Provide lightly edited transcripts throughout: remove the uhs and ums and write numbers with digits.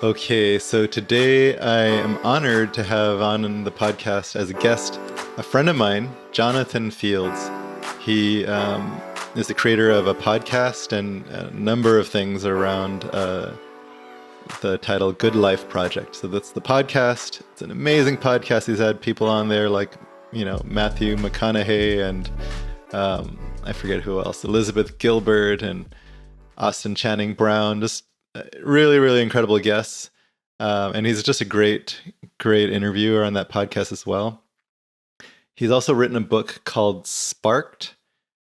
Okay, so today I am honored to have on the podcast as a guest a friend of mine, Jonathan Fields. He is the creator of a podcast and a number of things around the title Good Life Project. So that's the podcast. It's an amazing podcast. He's had people on there like, Matthew McConaughey and I forget who else, Elizabeth Gilbert and Austin Channing Brown, just really, really incredible guests. And he's just a great, great interviewer on that podcast as well. He's also written a book called Sparked,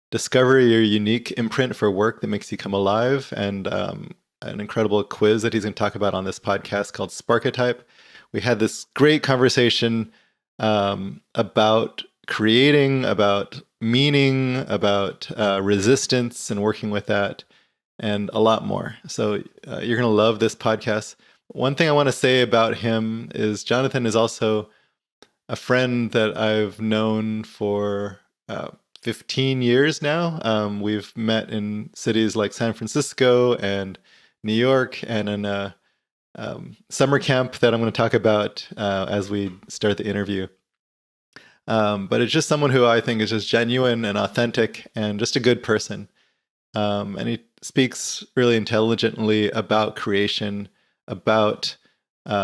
Discover Your Unique Imprint for Work That Makes You Come Alive, and an incredible quiz that he's going to talk about on this podcast called Sparketype. We had this great conversation about creating, about meaning, about resistance and working with that, and a lot more. So you're going to love this podcast. One thing I want to say about him is Jonathan is also a friend that I've known for 15 years now. We've met in cities like San Francisco and New York, and in a summer camp that I'm going to talk about as we start the interview. But it's just someone who I think is just genuine and authentic and just a good person. And he speaks really intelligently about creation, about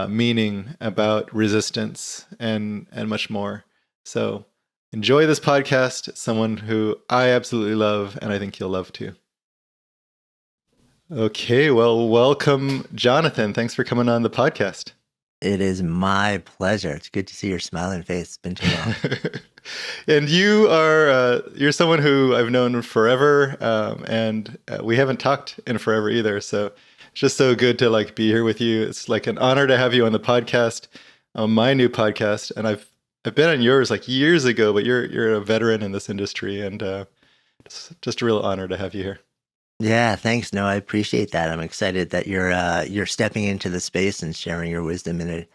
meaning, about resistance, and much more. So enjoy this podcast. It's someone who I absolutely love, and I think you'll love too. Okay, well, welcome, Jonathan. Thanks for coming on the podcast. It is my pleasure. It's good to see your smiling face. It's been too long. And you're someone who I've known forever, and we haven't talked in forever either. So it's just so good to be here with you. It's like an honor to have you on the podcast, on my new podcast. And I've been on yours years ago, but you're a veteran in this industry, and it's just a real honor to have you here. Yeah, thanks. No, I appreciate that. I'm excited that you're stepping into the space and sharing your wisdom in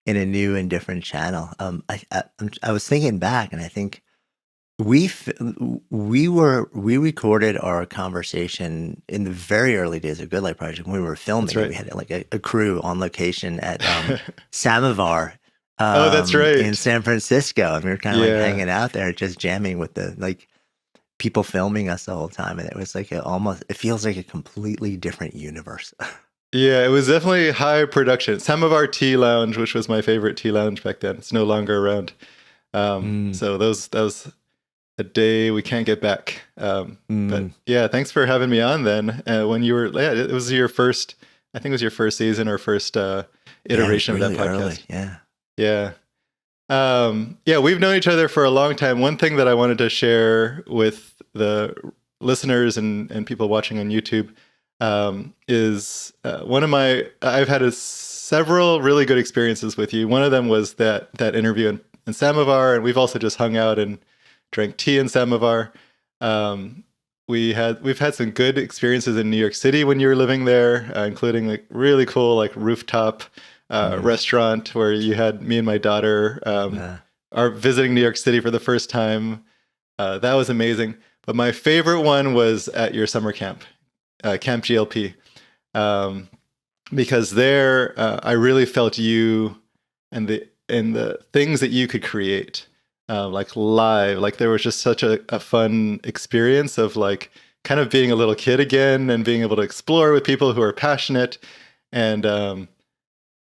a new and different channel. I was thinking back, and I think we recorded our conversation in the very early days of Good Life Project when we were filming. That's right. We had a crew on location at Samovar. Oh, that's right. In San Francisco, and we were kind of hanging out there, just jamming with the people filming us the whole time, and it was it feels like a completely different universe. Yeah, it was definitely high production. Some of our tea lounge, which was my favorite tea lounge back then, it's no longer around. So that was a day we can't get back. But yeah, thanks for having me on then. When you were, it was your first, I think it was your first season or first iteration really of that podcast. Early, yeah. Yeah, we've known each other for a long time. One thing that I wanted to share with the listeners and people watching on YouTube is I've had several really good experiences with you. One of them was that interview in Samovar, and we've also just hung out and drank tea in Samovar. We've had some good experiences in New York City when you were living there, including really cool rooftop restaurant where you had me and my daughter are visiting New York City for the first time. That was amazing. But my favorite one was at your summer camp, Camp GLP, because there I really felt you and the things that you could create, live. There was just such a fun experience of kind of being a little kid again and being able to explore with people who are passionate. And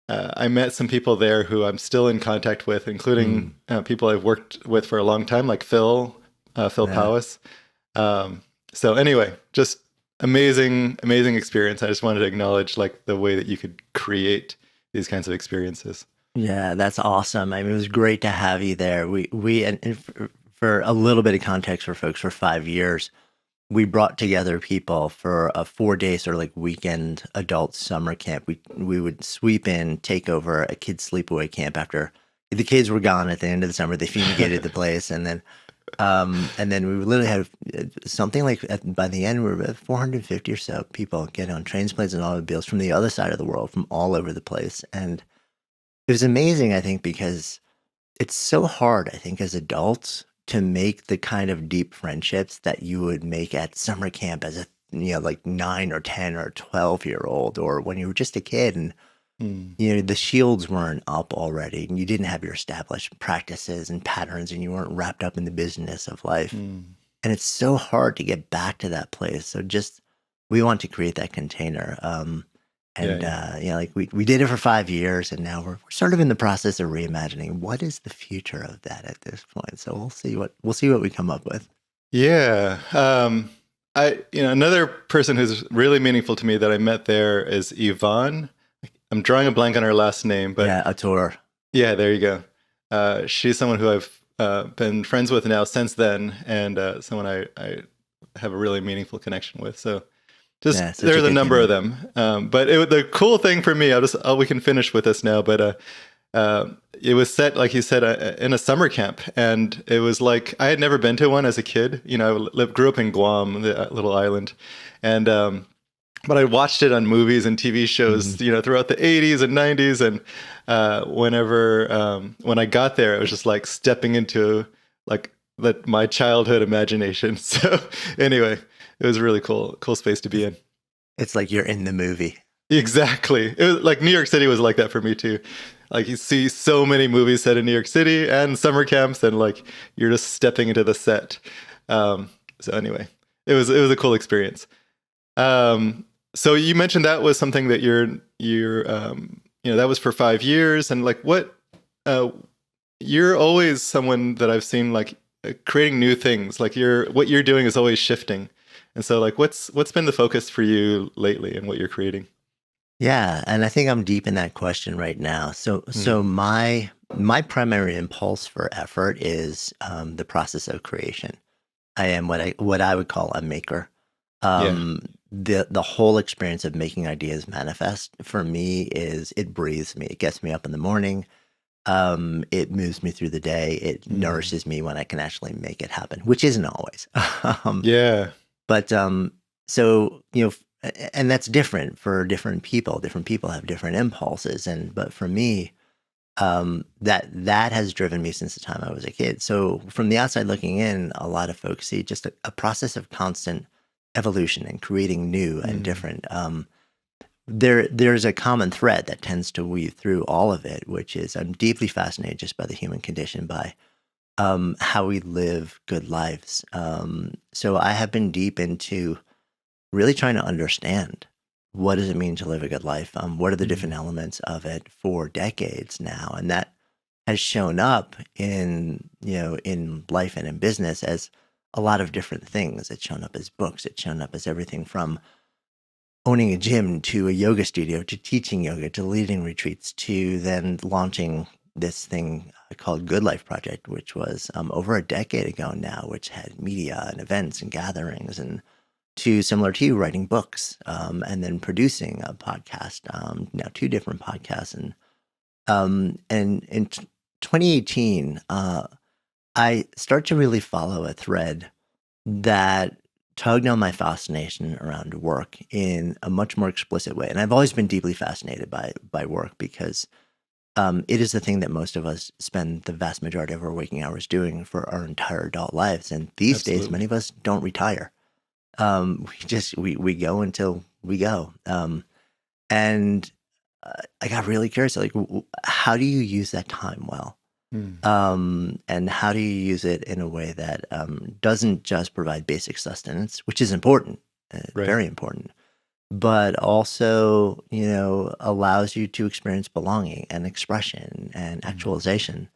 I met some people there who I'm still in contact with, including people I've worked with for a long time, like Phil Powis. So anyway, just amazing experience. I just wanted to acknowledge the way that you could create these kinds of experiences. Yeah, that's awesome. I mean, it was great to have you there. And for a little bit of context for folks, for 5 years, we brought together people for a 4-day sort of weekend adult summer camp. We would sweep in, take over a kids sleepaway camp after the kids were gone at the end of the summer. They fumigated the place, and then we literally had something by the end we were about 450 or so people get on trains, planes, and automobiles from the other side of the world, from all over the place. And it was amazing, I think, because it's so hard, I think, as adults to make the kind of deep friendships that you would make at summer camp as a 9 or 10 or 12-year-old, or when you were just a kid. And Mm, The shields weren't up already, and you didn't have your established practices and patterns, and you weren't wrapped up in the business of life. mm. And it's so hard to get back to that place. So just we want to create that container. Yeah, And yeah. like we did it for 5 years, and now we're sort of in the process of reimagining what is the future of that at this point. So we'll see what we come up with. Yeah. Another person who's really meaningful to me that I met there is Yvonne. I'm drawing a blank on her last name, but Yeah, a tour. yeah, there you go. She's someone who I've been friends with now since then, and someone I have a really meaningful connection with. So just Yeah, such a there's a good number of human. them. But the cool thing for me, we can finish with this now, but it was set, like you said, in a summer camp, and it was like I had never been to one as a kid. Grew up in Guam, the little island, and but I watched it on movies and TV Mhm. shows, throughout the 80s and 90s, and when I got there, it was just like stepping into like my childhood imagination. So anyway, it was a really cool space to be It's, in. it's like you're in the movie. Exactly. It was like New York City was like that for me too. Like you see so many movies set in New York City and summer camps, and like you're just stepping into the set. So anyway, it was a cool experience. Um, so you mentioned that was something that that was for 5 years, and like uh, you're always someone that I've seen like creating new things. Like what you're doing is always shifting, and so like what's been the focus for you lately and what you're creating? Yeah, and I think I'm deep in that question right now. So, Mm. so my primary impulse for effort is the process of creation. I am what I would call a maker. Yeah. The whole experience of making ideas manifest for me is it breathes me. It gets me up in the morning. It moves me through the day. It Mm. nourishes me when I can actually make it happen, which isn't always. um, Yeah. but so and that's different for different people. Different people have different impulses, but for me, that has driven me since the time I was a kid. So from the outside looking in, a lot of folks see just a process of constant evolution and creating new and Mm. different. There's a common thread that tends to weave through all of it, which is I'm deeply fascinated just by the human condition, by how we live good lives. So I have been deep into really trying to understand what does it mean to live a good life? What are the different Mm. elements of it for decades now? And that has shown up in life and in business as a lot of different things. It's shown up as books. It's shown up as everything from owning a gym to a yoga studio to teaching yoga to leading retreats to then launching this thing called Good Life Project, which was over a decade ago now, which had media and events and gatherings and to similar to you, writing books, and then producing a podcast. Now two different podcasts, and in 2018, I start to really follow a thread that tugged on my fascination around work in a much more explicit way. And I've always been deeply fascinated by work because it is the thing that most of us spend the vast majority of our waking hours doing for our entire adult lives. And these days, Absolutely. many of us don't retire. We go until we go. And I got really curious, like, how do you use that time well? Mm. And how do you use it in a way that doesn't just provide basic sustenance, which is important, Right. very important, but also, allows you to experience belonging and expression and Mm. actualization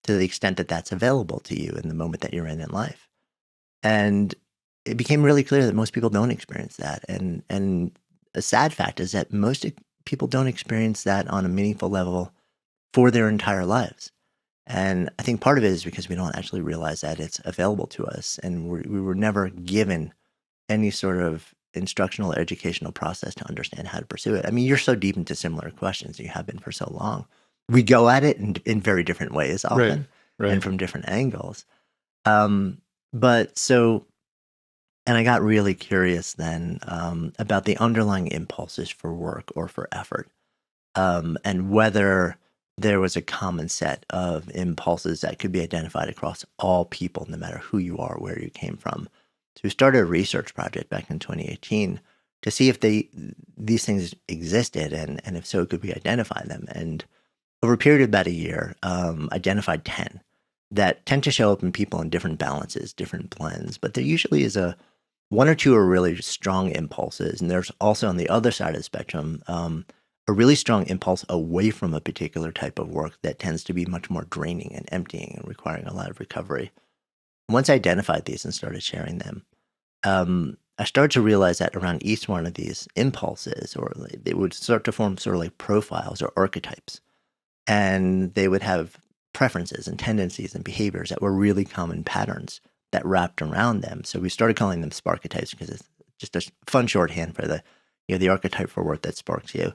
to the extent that that's available to you in the moment that you're in life. And it became really clear that most people don't experience that. And a sad fact is that most people don't experience that on a meaningful level for their entire lives. And I think part of it is because we don't actually realize that it's available to us, and we were never given any sort of instructional or educational process to understand how to pursue it. I mean, you're so deep into similar questions, you have been for so long. We go at it in very different ways Right. often and Right. from different angles. Um, but so and I got really curious then about the underlying impulses for work or for effort, and whether there was a common set of impulses that could be identified across all people, no matter who you are, where you came from. So we started a research project back in 2018 to see if these things existed, and if so, could we identify them? And over a period of about a year, identified 10 that tend to show up in people in different balances, different blends, but there usually is a one or two are really strong impulses, and there's also on the other side of the spectrum a really strong impulse away from a particular type of work that tends to be much more draining and emptying and requiring a lot of recovery. Once I identified these and started sharing them, I started to realize that around each one of these impulses, or they would start to form sort of like profiles or archetypes, and they would have preferences and tendencies and behaviors that were really common patterns that wrapped around them. So we started calling them Sparketypes because it's just a fun shorthand for the archetype for work that sparks you.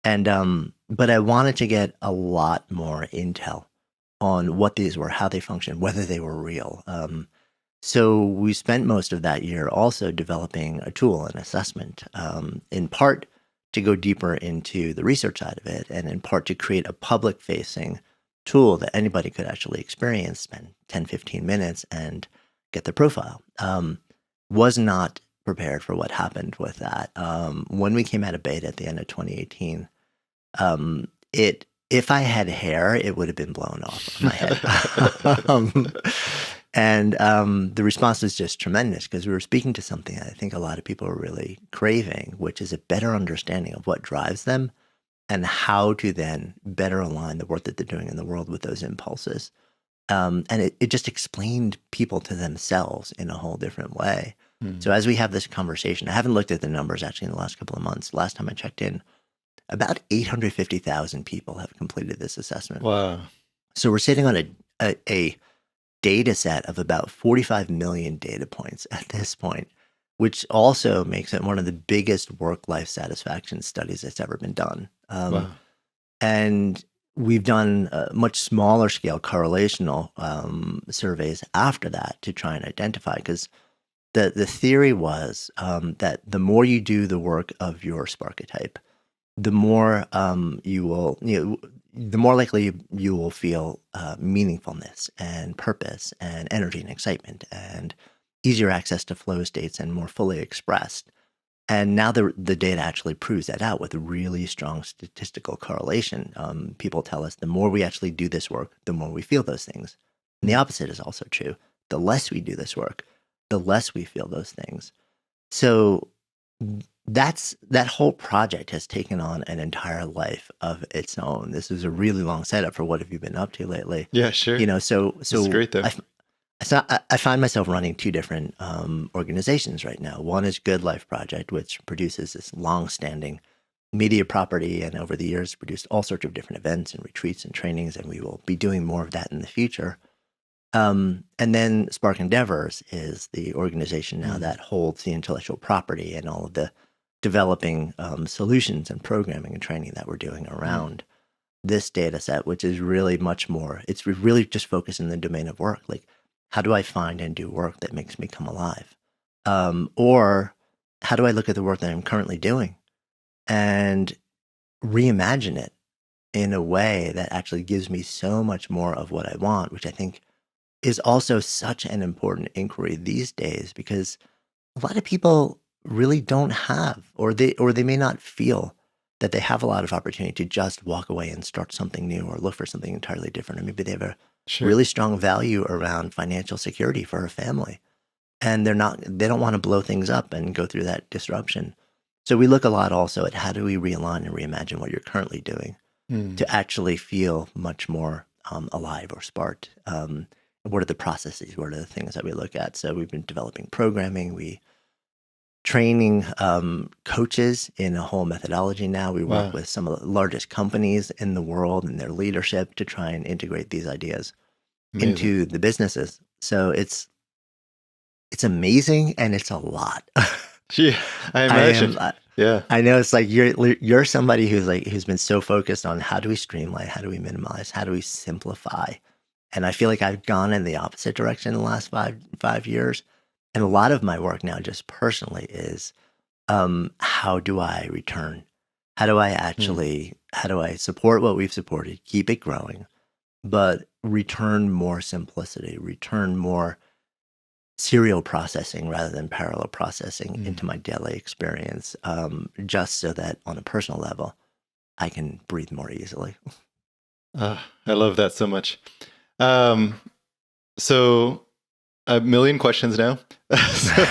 And but I wanted to get a lot more intel on what these were, how they functioned, whether they were real. So we spent most of that year also developing a tool, an assessment, in part to go deeper into the research side of it, and in part to create a public-facing tool that anybody could actually experience, spend 10, 15 minutes, and get the profile. Was not prepared for what happened with that. When we came out of beta at the end of 2018, it if I had hair, it would have been blown off of my head. The response was just tremendous because we were speaking to something I think a lot of people are really craving, which is a better understanding of what drives them and how to then better align the work that they're doing in the world with those impulses. And it just explained people to themselves in a whole different way. So as we have this conversation, I haven't looked at the numbers actually in the last couple of months. Last time I checked in, about 850,000 people have completed this assessment. Wow. So we're sitting on a data set of about 45 million data points at this point, which also makes it one of the biggest work-life satisfaction studies that's ever been done. Wow. And we've done much smaller scale correlational surveys after that to try and identify, because the theory was that the more you do the work of your Sparketype, the more the more likely you will feel meaningfulness and purpose and energy and excitement and easier access to flow states and more fully expressed. And now the data actually proves that out with a really strong statistical correlation. People tell us the more we actually do this work, the more we feel those things. And the opposite is also true. The less we do this work, the less we feel those things. So that whole project has taken on an entire life of its own. This is a really long setup for what have you been up to lately. Yeah, sure. So This is great though. I find myself running two different organizations right now. One is Good Life Project, which produces this long-standing media property, and over the years produced all sorts of different events and retreats and trainings, and we will be doing more of that in the future. And then Spark Endeavors is the organization now that holds the intellectual property and all of the developing solutions and programming and training that we're doing around this data set, which is really much more, it's really just focused in the domain of work. Like, how do I find and do work that makes me come alive? Or how do I look at the work that I'm currently doing and reimagine it in a way that actually gives me so much more of what I want, which I think is also such an important inquiry these days, because a lot of people really don't have, or they may not feel that they have a lot of opportunity to just walk away and start something new or look for something entirely different. Or maybe they have a Sure. really strong value around financial security for a family, and they don't want to blow things up and go through that disruption. So we look a lot also at how do we realign and reimagine what you're currently doing to actually feel much more alive or sparked. What are the processes? What are the things that we look at? So we've been developing programming. We training coaches in a whole methodology now. We work Wow. with some of the largest companies in the world and their leadership to try and integrate these ideas Amazing. into the businesses. So it's amazing, and it's a lot. Yeah, I imagine. Yeah. I know it's like you're somebody who's been so focused on how do we streamline, how do we minimize, how do we simplify, and I feel like I've gone in the opposite direction in the last five years. And a lot of my work now, just personally, is how do I return? How do I how do I support what we've supported, keep it growing, but return more simplicity, return more serial processing rather than parallel processing into my daily experience, just so that on a personal level, I can breathe more easily. I love that so much. Um, so a million questions now. So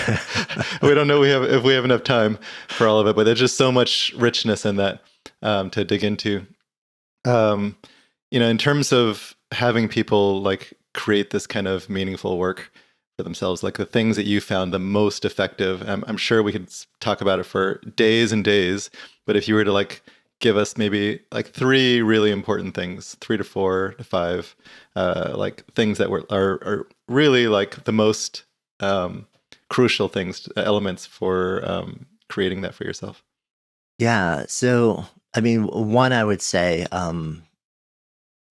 we don't know if we have enough time for all of it, but there's just so much richness in that to dig into. Um, in terms of having people like create this kind of meaningful work for themselves, like the things that you found the most effective. I'm sure we could talk about it for days and days, but if you were to like give us maybe like three really important things, 3 to 4 to 5, like things that are really like the most crucial things, elements for creating that for yourself. Yeah. So, I mean, one, I would say,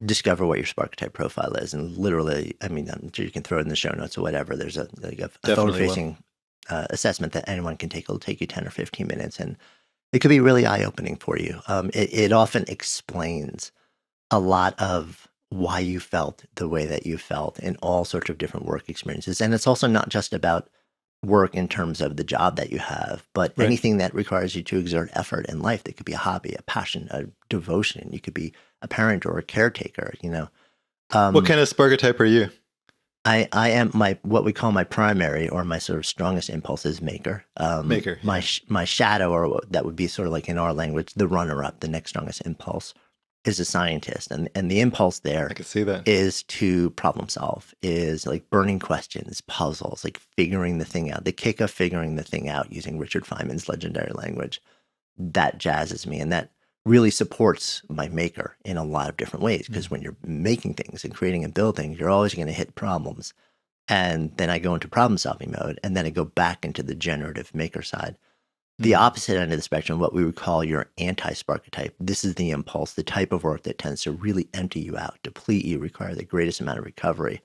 discover what your Sparketype profile is, and literally, I mean, I'm sure you can throw it in the show notes or whatever. There's a Definitely will. forward-facing assessment that anyone can take. It'll take you 10 or 15 minutes, and it could be really eye-opening for you. It often explains a lot of why you felt the way that you felt in all sorts of different work experiences. And it's also not just about work in terms of the job that you have, but Right. anything that requires you to exert effort in life. That could be a hobby, a passion, a devotion. You could be a parent or a caretaker. What Um, kind of Sparketype are you? I am my what we call my primary or my sort of strongest impulse is maker. Maker. My Yeah, my shadow, or that would be sort of like in our language, the runner up, the next strongest impulse, is a scientist, and the impulse I there can see that. is to problem solve, is like burning questions, puzzles, like figuring the thing out. The kick of figuring the thing out using Richard Feynman's legendary language, that jazzes me, and that really supports my maker in a lot of different ways. Because when you're making things and creating and building, you're always going to hit problems. And then I go into problem solving mode, and then I go back into the generative maker side. The Mm. opposite end of the spectrum, what we would call your anti-Sparketype, this is the impulse, the type of work that tends to really empty you out, deplete you, require the greatest amount of recovery.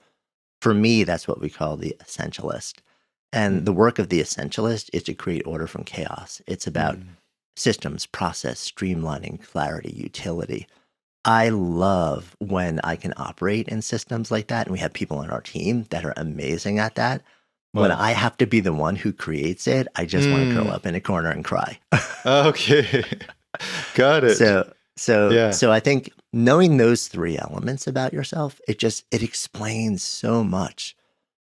For me, that's what we call the essentialist. And Mm. the work of the essentialist is to create order from chaos. It's about Mm. systems, process, streamlining, clarity, utility. I love when I can operate in systems like that. And we have people on our team that are amazing at that. When Wow. I have to be the one who creates it, I just want to curl Mm. up in a corner and cry. Okay. Got it. So, so, Yeah. so I think knowing those three elements about yourself, it explains so much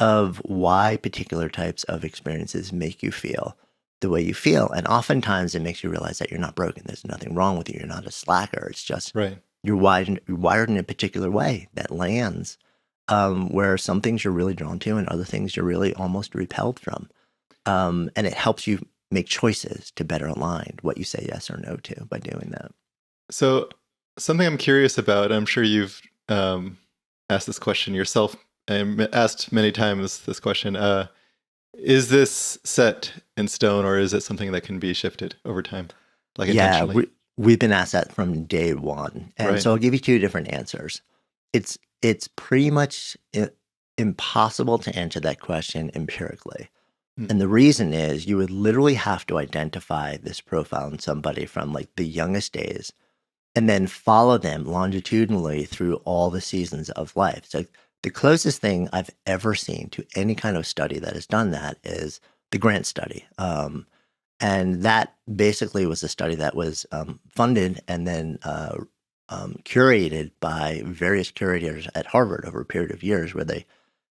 of why particular types of experiences make you feel the way you feel. And oftentimes it makes you realize that you're not broken. There's nothing wrong with you. You're not a slacker. It's just Right. you're wired in a particular way that lands, where some things you're really drawn to and other things you're really almost repelled from. And it helps you make choices to better align what you say yes or no to by doing that. So something I'm curious about, I'm sure you've asked this question yourself and asked many times this question. Is this set in stone or is it something that can be shifted over time, like Yeah, intentionally? we've been asked that from day one, and Right. so I'll give you two different answers. It's pretty much impossible to answer that question empirically, Mm. and the reason is you would literally have to identify this profile in somebody from like the youngest days, and then follow them longitudinally through all the seasons of life. So the closest thing I've ever seen to any kind of study that has done that is the Grant study. And that basically was a study that was funded and then curated by various curators at Harvard over a period of years, where they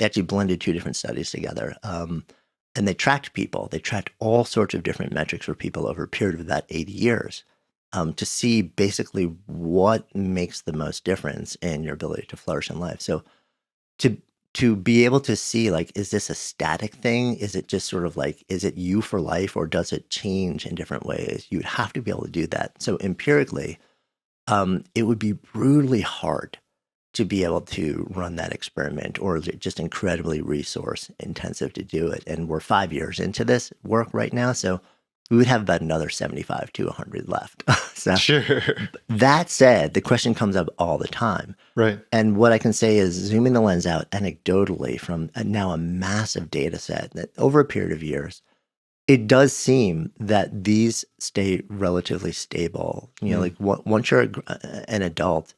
actually blended two different studies together. And they tracked people. They tracked all sorts of different metrics for people over a period of about 80 years, to see basically what makes the most difference in your ability to flourish in life. So to to be able to see, like, is this a static thing? Is it just sort of like, is it you for life, or does it change in different ways? You'd have to be able to do that. So empirically, it would be brutally hard to be able to run that experiment, or is it just incredibly resource intensive to do it? And we're 5 years into this work right now, so we would have about another 75 to 100 left. So Sure. that said, the question comes up all the time. Right. And what I can say is, zooming the lens out anecdotally from now a massive data set that over a period of years, it does seem that these stay relatively stable. Mm. Like once you're an adult,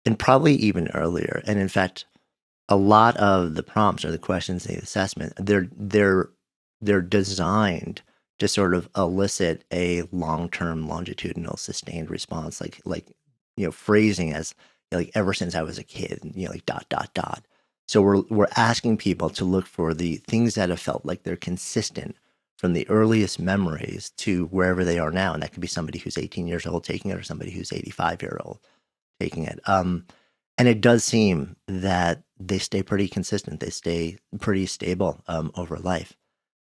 and probably even earlier. And in fact, a lot of the prompts or the questions in the assessment, they're designed to sort of elicit a long-term, longitudinal, sustained response, like phrasing as like ever since I was a kid, like dot dot dot. So we're asking people to look for the things that have felt like they're consistent from the earliest memories to wherever they are now, and that could be somebody who's 18 years old taking it, or somebody who's 85-year-old taking it. And it does seem that they stay pretty consistent. They stay pretty stable over life.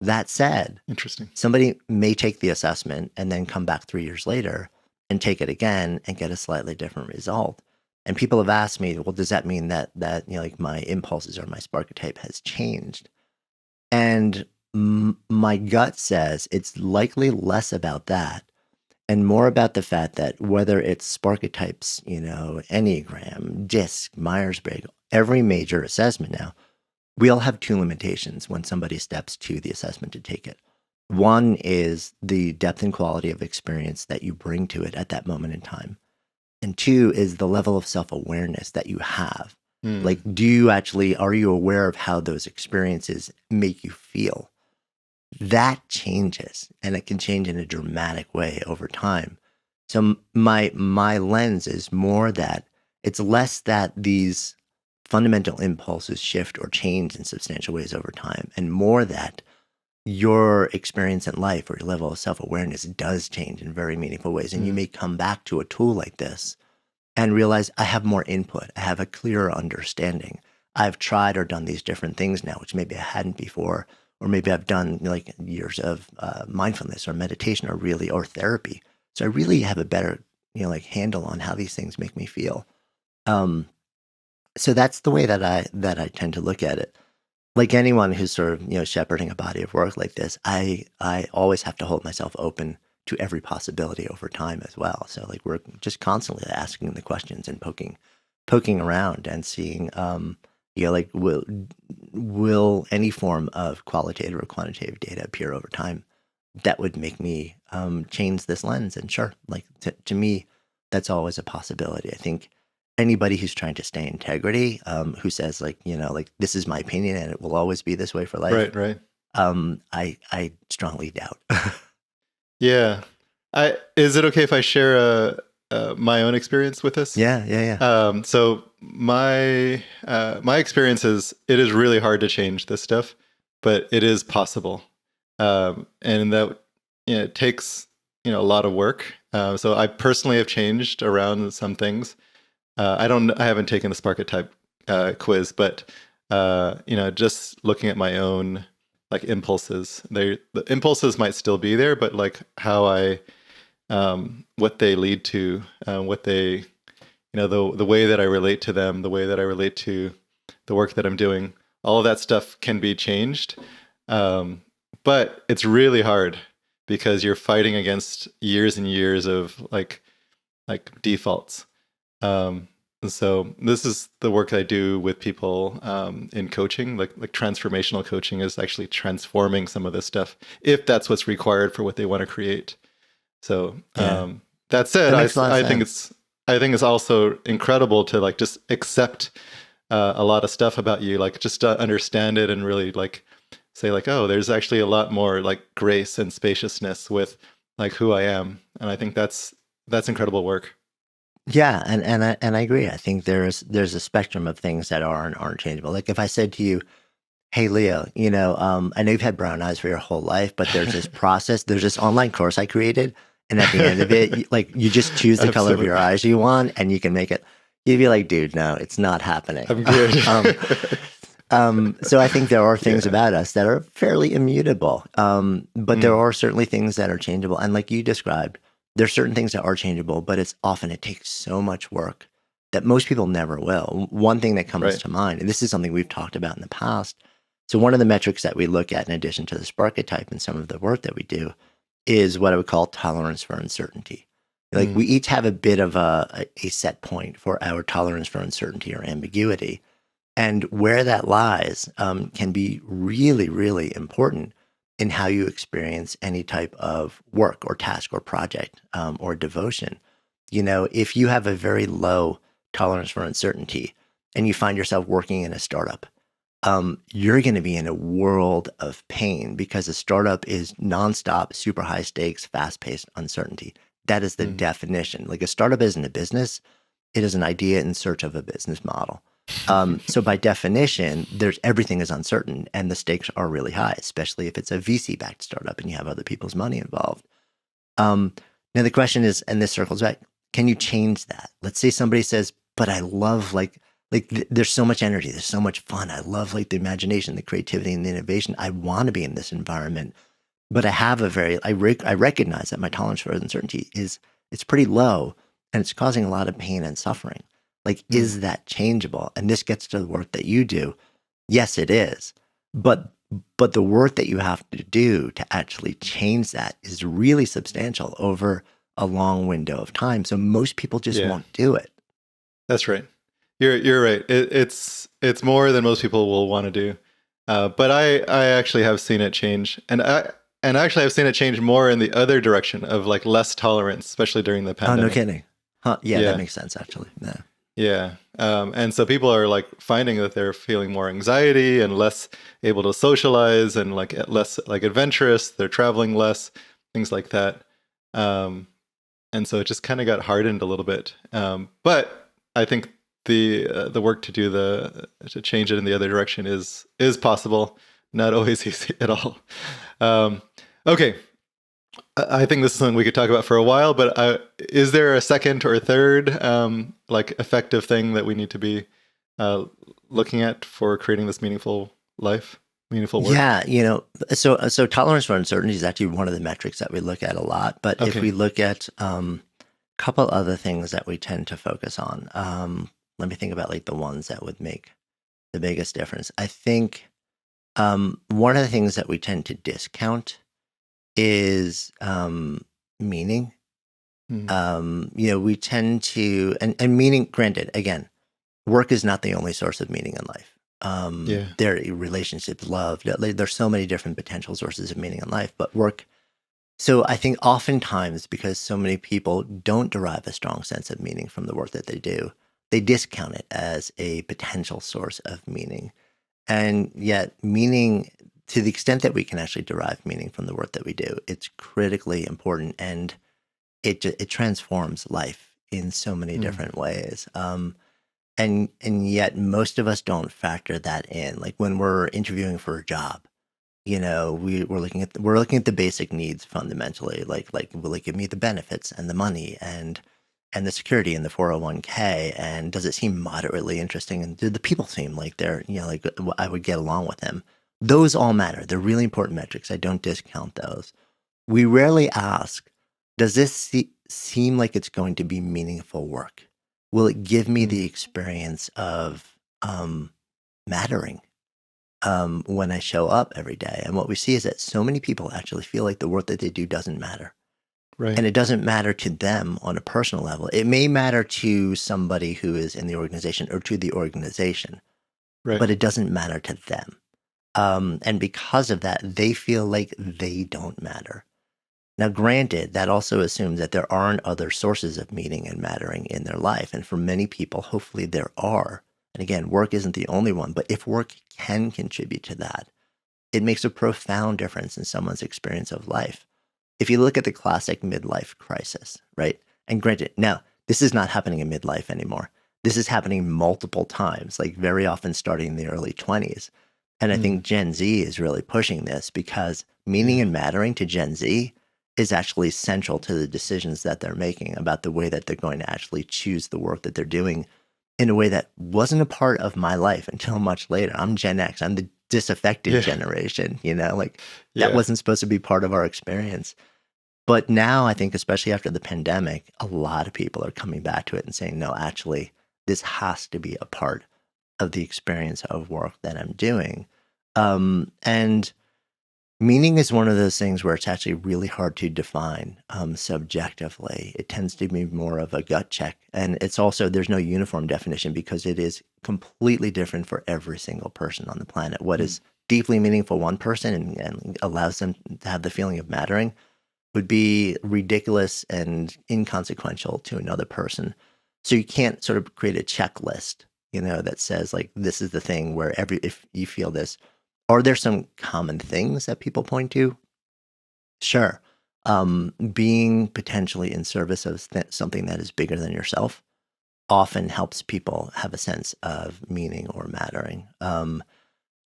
That said, Interesting. somebody may take the assessment and then come back 3 years later and take it again and get a slightly different result. And people have asked me, well, does that mean that like my impulses or my Sparketype has changed? And my gut says it's likely less about that and more about the fact that whether it's Sparketypes, Enneagram, DISC, Myers-Briggs, every major assessment now, we all have two limitations when somebody steps to the assessment to take it. One is the depth and quality of experience that you bring to it at that moment in time. And two is the level of self-awareness that you have. Like, are you aware of how those experiences make you feel? That changes, and it can change in a dramatic way over time. So my lens is more that it's less that these fundamental impulses shift or change in substantial ways over time, and more that your experience in life or your level of self-awareness does change in very meaningful ways. And you may come back to a tool like this and realize I have more input. I have a clearer understanding. I've tried or done these different things now, which maybe I hadn't before, or maybe I've done like years of mindfulness or meditation or therapy. So I really have a better, like handle on how these things make me feel. Um, so that's the way that I tend to look at it. Like anyone who's sort of, shepherding a body of work like this, I always have to hold myself open to every possibility over time as well. So like we're just constantly asking the questions and poking around and seeing, like will any form of qualitative or quantitative data appear over time that would make me change this lens? And sure, like to me, that's always a possibility. I think anybody who's trying to stay in integrity, who says like, like this is my opinion and it will always be this way for life. Right. I strongly doubt. Yeah. Is it okay if I share my own experience with this? Yeah. So my experience is it is really hard to change this stuff, but it is possible, and that it takes a lot of work. So I personally have changed around some things. I haven't taken the Sparketype quiz, but just looking at my own like impulses, the impulses might still be there, but like how what they lead to, what they, the way that I relate to them, the way that I relate to the work that I'm doing, all of that stuff can be changed. But it's really hard because you're fighting against years and years of like defaults. So this is the work I do with people in coaching, like transformational coaching is actually transforming some of this stuff if that's what's required for what they want to create. So that said, That makes a lot of I think it's also incredible to like just accept a lot of stuff about you, like just to understand it and really like say like, oh, there's actually a lot more like grace and spaciousness with like who I am, and I think that's incredible work. Yeah, and I agree. I think there's a spectrum of things that are and aren't changeable. Like if I said to you, "Hey, Leo, I know you've had brown eyes for your whole life, but there's this process, there's this online course I created, and at the end of it, you just choose the color of your eyes you want, and you can make it." You'd be like, "Dude, no, it's not happening." I'm good. So I think there are things about us that are fairly immutable, but there are certainly things that are changeable. And like you described, there's certain things that are changeable, but it takes so much work that most people never will. One thing that comes to mind, and this is something we've talked about in the past. So one of the metrics that we look at in addition to the Sparketype and some of the work that we do is what I would call tolerance for uncertainty. Like we each have a bit of a set point for our tolerance for uncertainty or ambiguity. And where that lies can be really, really important in how you experience any type of work or task or project or devotion. If you have a very low tolerance for uncertainty, and you find yourself working in a startup, you're going to be in a world of pain because a startup is nonstop, super high stakes, fast paced uncertainty. That is the Mm. definition. Like a startup isn't a business, it is an idea in search of a business model. So by definition, everything is uncertain and the stakes are really high, especially if it's a VC backed startup and you have other people's money involved. Um, Now the question is, and this circles back, can you change that? Let's say somebody says, but I love there's so much energy, there's so much fun. I love like the imagination, the creativity, and the innovation. I want to be in this environment, but I have I recognize that my tolerance for uncertainty it's pretty low, and it's causing a lot of pain and suffering. Like, Mm. is that changeable? And this gets to the work that you do. Yes, it is. But the work that you have to do to actually change that is really substantial over a long window of time. So most people just Yeah, won't do it. that's right. You're right. It's more than most people will want to do. But I actually have seen it change, and actually I've seen it change more in the other direction of like less tolerance, especially during the Oh, no pandemic. kidding. Huh? Yeah, that Yeah, makes sense actually. Yeah. yeah. And so people are like finding that they're feeling more anxiety and less able to socialize and like less like adventurous. They're traveling less, things like that. And so it just kind of got hardened a little bit. But I think the work to do to change it in the other direction is possible. Not always easy at all. Um, okay, I think this is something we could talk about for a while. But is there a second or a third like effective thing that we need to be looking at for creating this meaningful life, meaningful work? Yeah, so tolerance for uncertainty is actually one of the metrics that we look at a lot. But if Okay. we look at couple other things that we tend to focus on. Let me think about like the ones that would make the biggest difference. I think one of the things that we tend to discount is meaning. Mm. We tend to, and meaning, granted, again, work is not the only source of meaning in life. Yeah. There are relationships, love, there's so many different potential sources of meaning in life, but work. So I think oftentimes because so many people don't derive a strong sense of meaning from the work that they do, they discount it as a potential source of meaning. And yet meaning, to the extent that we can actually derive meaning from the work that we do, it's critically important and it transforms life in so many Mm. different ways. And yet most of us don't factor that in. Like when we're interviewing for a job, we're looking at the basic needs fundamentally, like will it give me the benefits and the money and the security in the 401k, and does it seem moderately interesting, and do the people seem like they're like I would get along with them. Those all matter. They're really important metrics. I don't discount those. We rarely ask, does this seem like it's going to be meaningful work? Will it give me the Mm. experience of mattering when I show up every day? And what we see is that so many people actually feel like the work that they do doesn't matter. Right. And it doesn't matter to them on a personal level. It may matter to somebody who is in the organization or to the organization, Right. but it doesn't matter to them. And because of that, they feel like they don't matter. Now, granted, that also assumes that there aren't other sources of meaning and mattering in their life. And for many people, hopefully there are. And again, work isn't the only one, but if work can contribute to that, it makes a profound difference in someone's experience of life. If you look at the classic midlife crisis, right? And granted, now this is not happening in midlife anymore. This is happening multiple times, like very often starting in the early 20s. And I Mm. think Gen Z is really pushing this because meaning Yeah. and mattering to Gen Z is actually central to the decisions that they're making about the way that they're going to actually choose the work that they're doing in a way that wasn't a part of my life until much later. I'm Gen X. I'm the disaffected Yeah. generation, like that Yeah. wasn't supposed to be part of our experience. But now I think, especially after the pandemic, a lot of people are coming back to it and saying, no, actually, this has to be a part of the experience of work that I'm doing. And meaning is one of those things where it's actually really hard to define subjectively. It tends to be more of a gut check. And it's also, there's no uniform definition because it is completely different for every single person on the planet. What Mm. is deeply meaningful one person and allows them to have the feeling of mattering would be ridiculous and inconsequential to another person. So you can't sort of create a checklist, that says like, this is the thing where if you feel this, are there some common things that people point to? Sure. Being potentially in service of something that is bigger than yourself often helps people have a sense of meaning or mattering.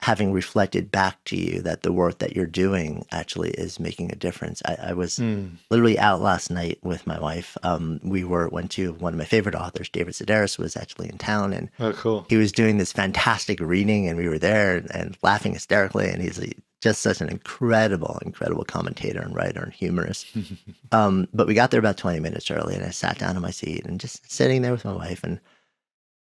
Having reflected back to you that the work that you're doing actually is making a difference. I was Mm. literally out last night with my wife. We went to one of my favorite authors, David Sedaris, was actually in town, and Oh, cool. he was doing this fantastic reading, and we were there and laughing hysterically. And he's just such an incredible, incredible commentator and writer and humorist. But we got there about 20 minutes early, and I sat down in my seat and just sitting there with my wife,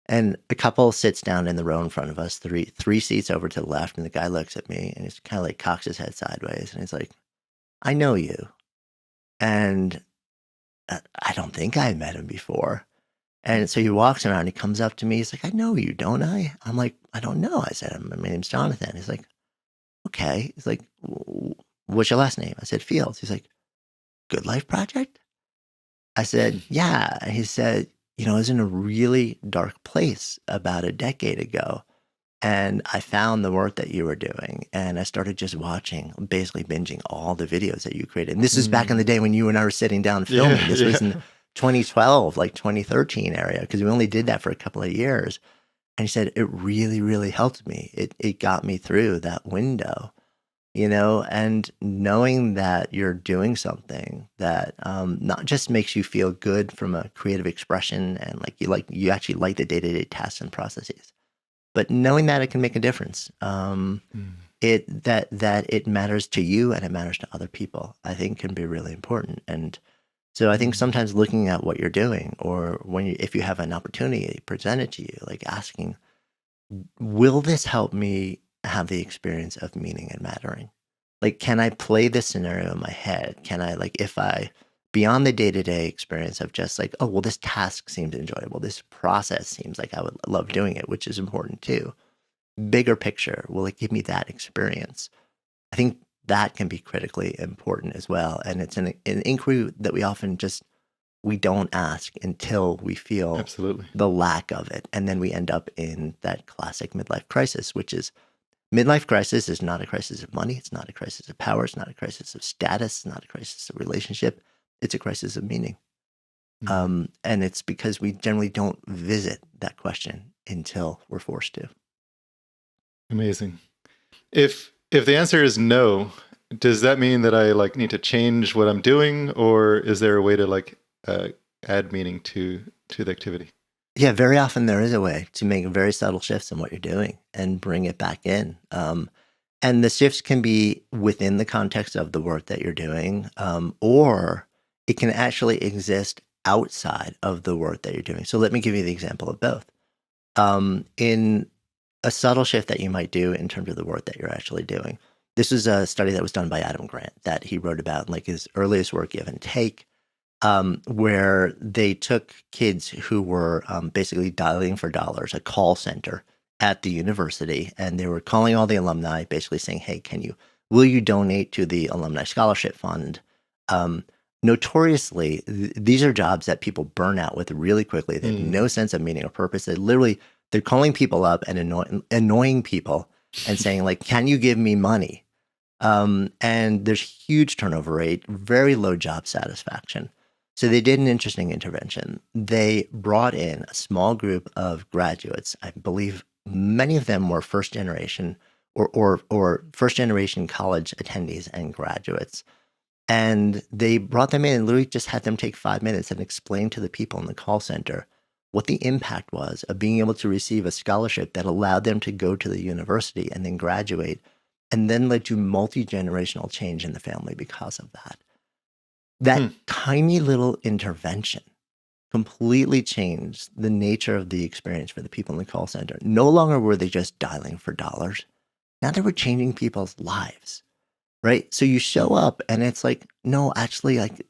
and a couple sits down in the row in front of us, three seats over to the left, and the guy looks at me and he's kind of like cocks his head sideways, and he's like, "I know you," and I don't think I met him before. And so he walks around, he comes up to me, he's like, "I know you, don't I?" I'm like, "I don't know." I said, "My name's Jonathan." He's like, "Okay." He's like, "What's your last name?" I said, "Fields." He's like, "Good Life Project?" I said, "Yeah." And he said, I was in a really dark place about a decade ago. And I found the work that you were doing. And I started just watching, basically binging all the videos that you created. And this is back in the Mm. day when you and I were sitting down Yeah, filming. This was in yeah. 2012, like 2013 area, because we only did that for a couple of years. And he said, it really, really helped me. It got me through that window, and knowing that you're doing something that not just makes you feel good from a creative expression and you actually like the day-to-day tasks and processes, but knowing that it can make a difference, Mm. that it matters to you and it matters to other people, I think can be really important. And so I think Mm. sometimes looking at what you're doing, or if you have an opportunity presented to you, like asking, will this help me have the experience of meaning and mattering? Like, can I play this scenario in my head? Can I, like, if I, beyond the day to day experience of just like, oh, well, this task seems enjoyable. This process seems like I would love doing it, which is important too. Bigger picture, will it give me that experience? I think that can be critically important as well. And it's an inquiry that we don't ask until we feel Absolutely. the lack of it. And then we end up in that classic midlife crisis, which is midlife crisis is not a crisis of money. It's not a crisis of power. It's not a crisis of status. It's not a crisis of relationship. It's a crisis of meaning. Mm. And it's because we generally don't visit that question until we're forced to. Amazing. If the answer is no, does that mean that I like need to change what I'm doing, or is there a way to like add meaning to the activity? Yeah, very often there is a way to make very subtle shifts in what you're doing and bring it back in. And the shifts can be within the context of the work that you're doing, or it can actually exist outside of the work that you're doing. So let me give you the example of both. In a subtle shift that you might do in terms of the work that you're actually doing. This is a study that was done by Adam Grant that he wrote about, like his earliest work, Give and Take, where they took kids who were basically dialing for dollars, a call center at the university, and they were calling all the alumni, basically saying, "Hey, will you donate to the alumni scholarship fund?" Um, Notoriously, these are jobs that people burn out with really quickly. They have Mm. no sense of meaning or purpose. They're calling people up and annoying people and saying like, "Can you give me money?" And there's huge turnover rate, very low job satisfaction. So they did an interesting intervention. They brought in a small group of graduates. I believe many of them were first generation or first generation college attendees and graduates. And they brought them in and literally just had them take 5 minutes and explain to the people in the call center what the impact was of being able to receive a scholarship that allowed them to go to the university and then graduate, and then led to multi-generational change in the family because of that. That Hmm. tiny little intervention completely changed the nature of the experience for the people in the call center. No longer were they just dialing for dollars. Now they were changing people's lives, right? So you show Mm. up and it's like, no, actually, like,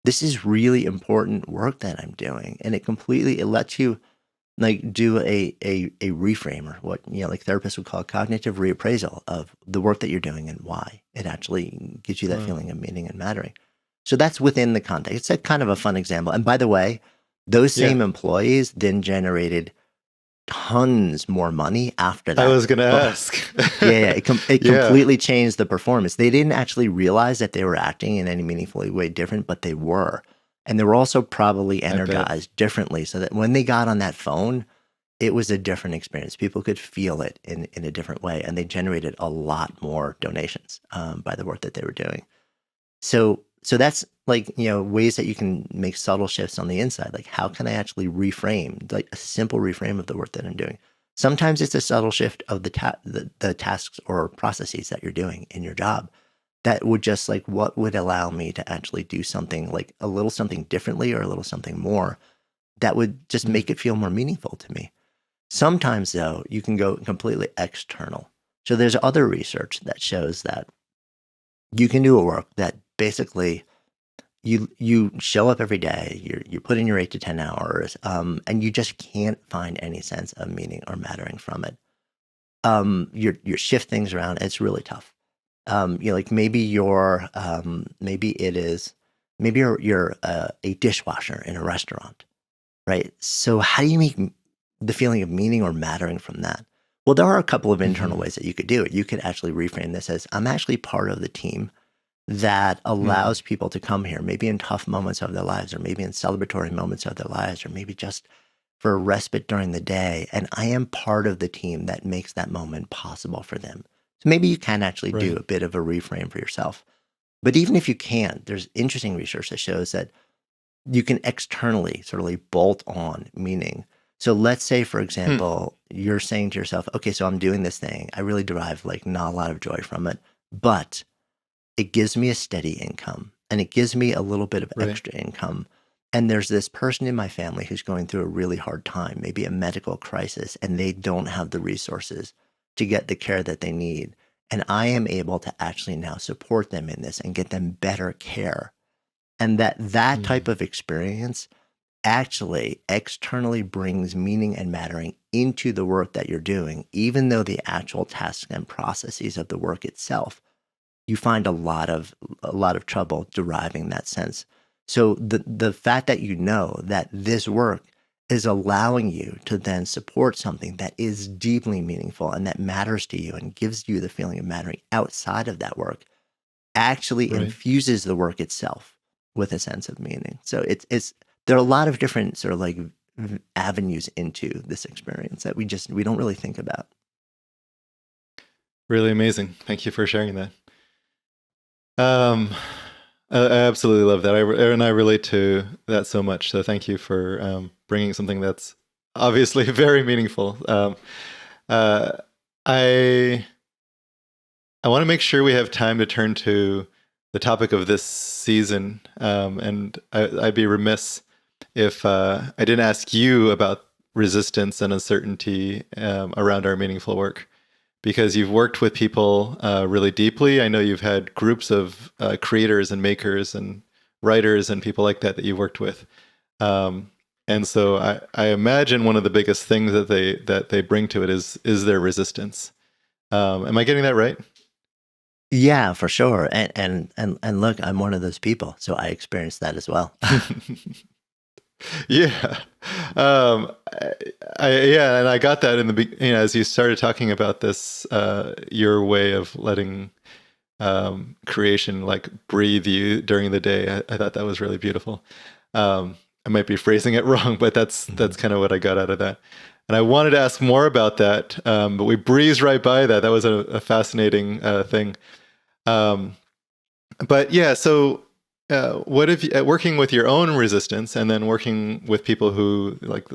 this is really important work that I'm doing. And it lets you like do a reframe, or what, like therapists would call cognitive reappraisal of the work that you're doing and why it actually gives you that Wow. feeling of meaning and mattering. So that's within the context. It's a kind of a fun example. And by the way, those Yeah. same employees then generated tons more money after I that. was gonna But ask. yeah, it Yeah. completely changed the performance. They didn't actually realize that they were acting in any meaningful way different, but they were. And they were also probably I bet. energized differently so that when they got on that phone, it was a different experience. People could feel it in a different way, and they generated a lot more donations by the work that they were doing. So that's like, ways that you can make subtle shifts on the inside. Like, how can I actually reframe, like a simple reframe of the work that I'm doing? Sometimes it's a subtle shift of the tasks or processes that you're doing in your job that would just like, what would allow me to actually do something like a little something differently or a little something more that would just Mhm. make it feel more meaningful to me. Sometimes, though, you can go completely external. So there's other research that shows that you can do a work that basically you show up every day, you put in your 8 to 10 hours, and you just can't find any sense of meaning or mattering from it. You shift things around. It's really tough. Like maybe you're a dishwasher in a restaurant, right? So how do you make the feeling of meaning or mattering from that? Well, there are a couple of internal Mhm. ways that you could do it. You could actually reframe this as I'm actually part of the team that Mm. allows people to come here, maybe in tough moments of their lives, or maybe in celebratory moments of their lives, or maybe just for a respite during the day. And I am part of the team that makes that moment possible for them. So maybe you can actually do Right. a bit of a reframe for yourself. But even if you can't, there's interesting research that shows that you can externally sort of like bolt on meaning. So let's say, for Hmm. example, you're saying to yourself, okay, so I'm doing this thing. I really derive like not a lot of joy from it, but it gives me a steady income and it gives me a little bit of Right. extra income. And there's this person in my family who's going through a really hard time, maybe a medical crisis, and they don't have the resources to get the care that they need. And I am able to actually now support them in this and get them better care. And that type Mm. of experience actually externally brings meaning and mattering into the work that you're doing, even though the actual tasks and processes of the work itself you find a lot of trouble deriving that sense. So the fact that you know that this work is allowing you to then support something that is deeply meaningful and that matters to you and gives you the feeling of mattering outside of that work actually Right. infuses the work itself with a sense of meaning. So it's there are a lot of different sort of like avenues into this experience that we don't really think about. Really amazing. Thank you for sharing that. Um, I absolutely love that. And I relate to that so much. So thank you for bringing something that's obviously very meaningful. Uh, I I want to make sure we have time to turn to the topic of this season, and I'd be remiss if I didn't ask you about resistance and uncertainty around our meaningful work, because you've worked with people really deeply. I know you've had groups of creators and makers and writers and people like that you've worked with. Um, and so I imagine one of the biggest things that they bring to it is their resistance. Am I getting that right? Yeah, for sure. And look, I'm one of those people, so I experienced that as well. Yeah. Yeah, and I got that in the as you started talking about this, your way of letting creation like breathe you during the day. I thought that was really beautiful. I might be phrasing it wrong, but that's Mhm. kind of what I got out of that. And I wanted to ask more about that, but we breezed right by that. That was a fascinating thing. Um, but yeah, so what if working with your own resistance and then working with people who like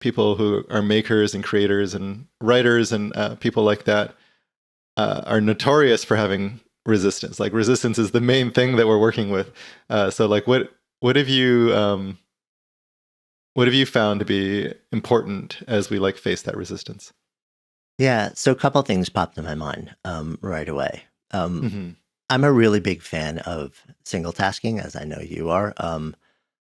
people who are makers and creators and writers and people like that are notorious for having resistance. Like resistance is the main thing that we're working with. So like what have you what have you found to be important as we like face that resistance? Yeah, so a couple things popped in my mind right away. Um, Hmm. I'm a really big fan of single tasking, as I know you are.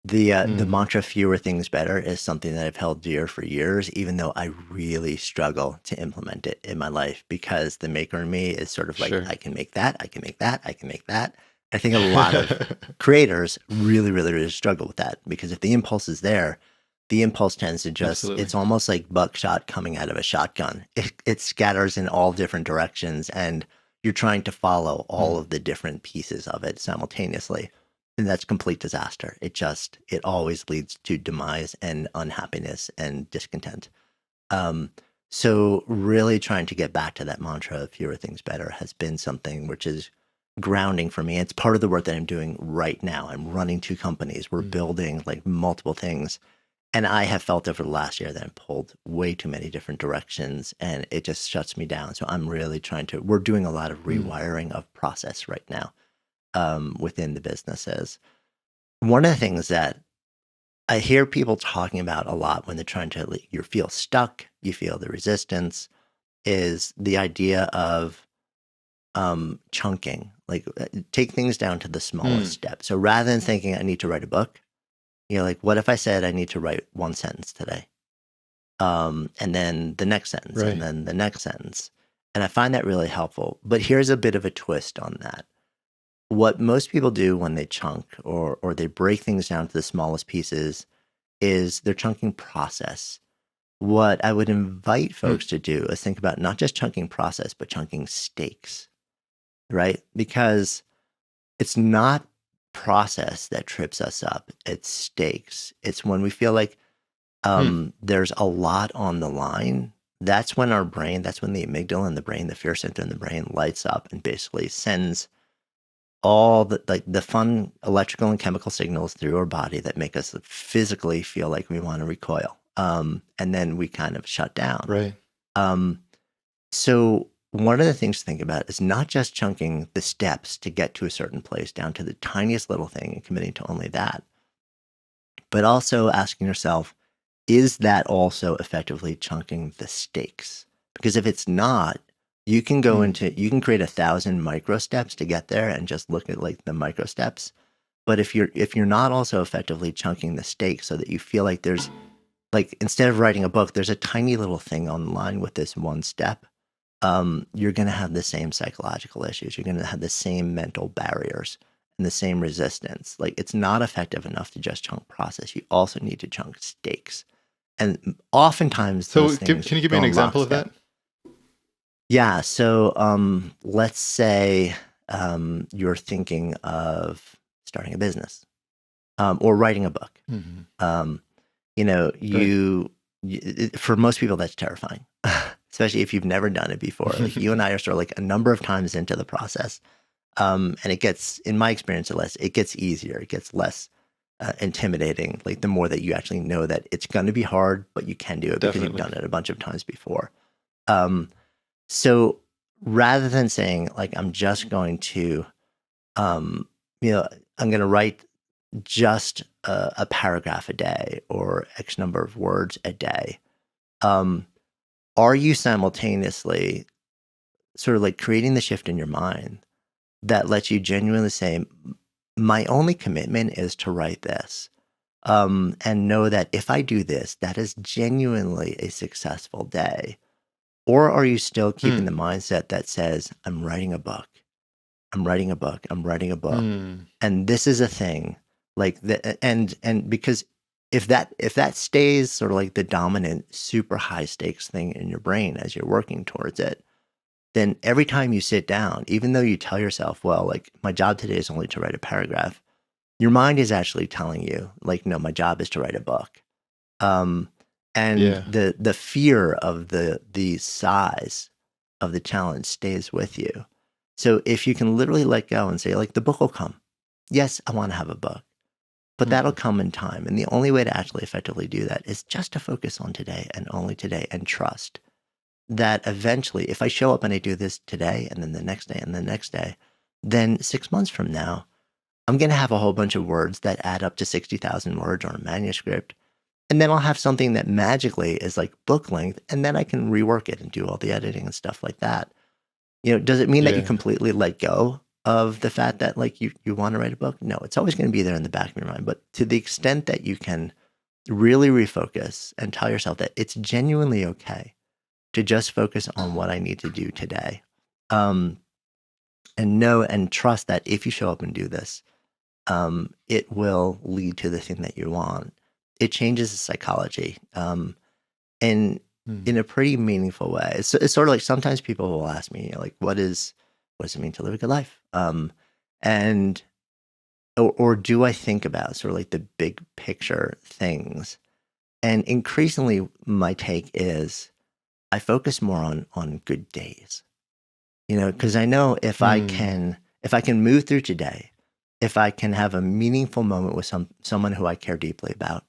The Mm. mantra "fewer things better" is something that I've held dear for years, even though I really struggle to implement it in my life because the maker in me is sort of like Sure. I can make that, I can make that, I can make that. I think a lot of creators really, really, really struggle with that because if the impulse is there, the impulse tends to just, Absolutely. it's almost like buckshot coming out of a shotgun. It scatters in all different directions, and you're trying to follow all Mm. of the different pieces of it simultaneously. And that's complete disaster. It always leads to demise and unhappiness and discontent. Um, so really trying to get back to that mantra of fewer things better has been something which is grounding for me. It's part of the work that I'm doing right now. I'm running 2 companies. We're Mm. building like multiple things. And I have felt over the last year that I'm pulled way too many different directions and it just shuts me down. So I'm really we're doing a lot of Mm. rewiring of process right now within the businesses. One of the things that I hear people talking about a lot when they're trying to, like, you feel stuck, you feel the resistance, is the idea of chunking, like take things down to the smallest Mm. step. So rather than thinking I need to write a book, like, what if I said I need to write one sentence today? And then the next sentence, and Right. then the next sentence. And I find that really helpful. But here's a bit of a twist on that. What most people do when they chunk or they break things down to the smallest pieces is they're chunking process. What I would invite Mm. folks to do is think about not just chunking process, but chunking stakes, right? Because it's not process that trips us up, it's stakes. It's when we feel like Mm. there's a lot on the line. That's when that's when the amygdala in the brain, the fear center in the brain lights up and basically sends all the fun electrical and chemical signals through our body that make us physically feel like we want to recoil. And then we kind of shut down. Right. Um, so one of the things to think about is not just chunking the steps to get to a certain place down to the tiniest little thing and committing to only that, but also asking yourself, is that also effectively chunking the stakes? Because if it's not, you can Mm. you can create 1,000 micro steps to get there and just look at like the micro steps. But if you're not also effectively chunking the stakes so that you feel like there's, like, instead of writing a book, there's a tiny little thing online with this one step, you're going to have the same psychological issues. You're going to have the same mental barriers and the same resistance. Like, it's not effective enough to just chunk process. You also need to chunk stakes. And oftentimes those So, things can you give me go an in example of lockstep. that? Yeah. So let's say you're thinking of starting a business or writing a book. Hmm. Um, you know, Right. for most people, that's terrifying, especially if you've never done it before. Like, you and I are sort of like a number of times into the process. And it gets, in my experience, it gets easier. It gets less intimidating. Like, the more that you actually know that it's going to be hard, but you can do it because you've Definitely. done it a bunch of times before. Um, so rather than saying like, I'm just going to, um, you know, I'm going to write just a paragraph a day or X number of words a day, um, are you simultaneously sort of like creating the shift in your mind that lets you genuinely say, my only commitment is to write this, and know that if I do this, that is genuinely a successful day? Or are you still keeping Mm. the mindset that says, I'm writing a book, I'm writing a book, I'm writing a book, Mm. and this is a thing, like the and because if that stays sort of like the dominant super high stakes thing in your brain as you're working towards it, then every time you sit down, even though you tell yourself, well, like, my job today is only to write a paragraph, your mind is actually telling you, like, no, my job is to write a book. Um, and Yeah. the fear of the size of the challenge stays with you. So if you can literally let go and say, like, the book will come. Yes, I want to have a book, but that'll Hmm. come in time. And the only way to actually effectively do that is just to focus on today and only today, and trust that eventually, if I show up and I do this today and then the next day and the next day, then 6 months from now, I'm going to have a whole bunch of words that add up to 60,000 words on a manuscript. And then I'll have something that magically is like book length, and then I can rework it and do all the editing and stuff like that. Does it mean that you Yeah. completely let go of the fact that, like, you want to write a book? No, it's always going to be there in the back of your mind. But to the extent that you can really refocus and tell yourself that it's genuinely okay to just focus on what I need to do today, um, and know and trust that if you show up and do this, it will lead to the thing that you want. it changes the psychology, and Mm. in a pretty meaningful way. It's sort of like sometimes people will ask me, like, what does it mean to live a good life? And or do I think about sort of like the big picture things? And increasingly, my take is I focus more on good days, because I know Mm. if I can move through today, if I can have a meaningful moment with someone who I care deeply about,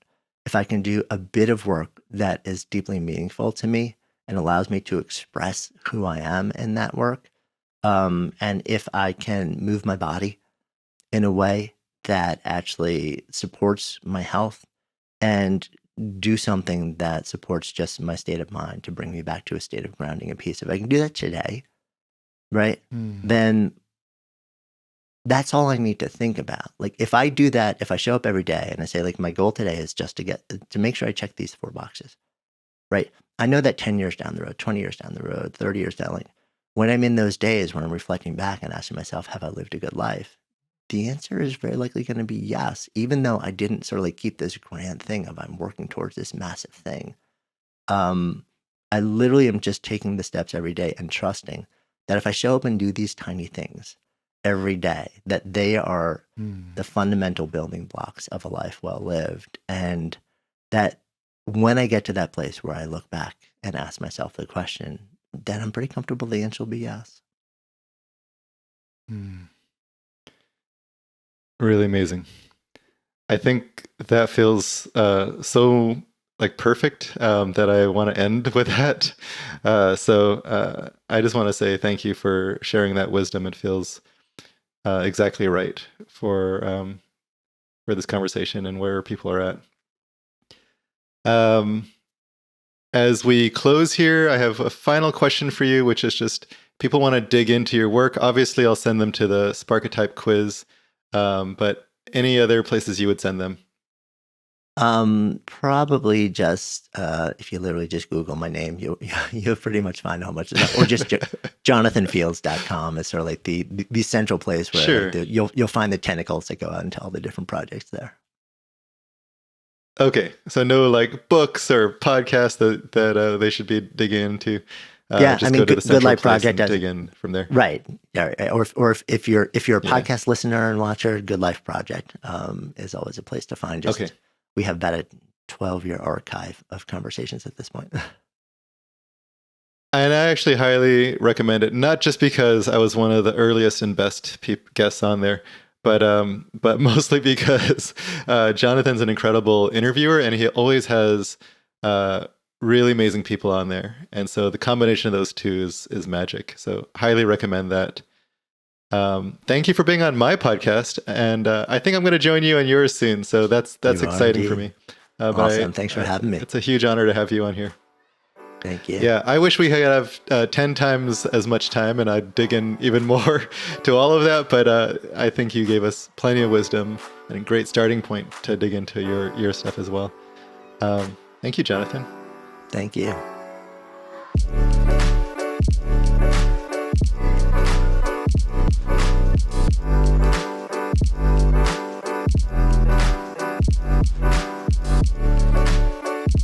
if I can do a bit of work that is deeply meaningful to me and allows me to express who I am in that work, and if I can move my body in a way that actually supports my health and do something that supports just my state of mind to bring me back to a state of grounding and peace. If I can do that today, right, Mm. then that's all I need to think about. Like if I do that, if I show up every day and I say like my goal today is just to make sure I check these 4 boxes, right? I know that 10 years down the road, 20 years down the road, 30 years down, like when I'm in those days when I'm reflecting back and asking myself, have I lived a good life? The answer is very likely going to be yes, even though I didn't sort of like keep this grand thing of I'm working towards this massive thing. Um, I literally am just taking the steps every day and trusting that if I show up and do these tiny things every day, that they are Mm. the fundamental building blocks of a life well lived. And that when I get to that place where I look back and ask myself the question, then I'm pretty comfortable the answer will be yes. Mm. Really amazing. I think that feels so like perfect that I want to end with that. So I just want to say thank you for sharing that wisdom. It feels exactly right for this conversation and where people are at. Um, as we close here, I have a final question for you, which is just people want to dig into your work. Obviously, I'll send them to the Sparketype quiz, but any other places you would send them? Probably just if you literally just Google my name, you'll pretty much find how much or just jonathanfields.com is sort of like the central place where like Sure. you'll find the tentacles that go out into all the different projects there. Okay, so no like books or podcasts that they should be digging into. Yeah, I Just mean, go to the Good central Life place Project and does dig in from there. right. Yeah, if you're a Yeah. podcast listener and watcher, Good Life Project is always a place to find. Okay. Just we have about a 12-year archive of conversations at this point. And I actually highly recommend it, not just because I was one of the earliest and best guests on there, but mostly because Jonathan's an incredible interviewer, and he always has uh, really amazing people on there, and so the combination of those two is magic. So highly recommend that. Thank you for being on my podcast, and I think I'm going to join you on yours soon. So that's You are exciting for indeed. me. But Awesome. Thanks for having me. it's a huge honor to have you on here. Thank you. Yeah, I wish we could have 10 times as much time and I'd dig in even more to all of that. But I think you gave us plenty of wisdom and a great starting point to dig into your stuff as well. Thank you, Jonathan. Thank you.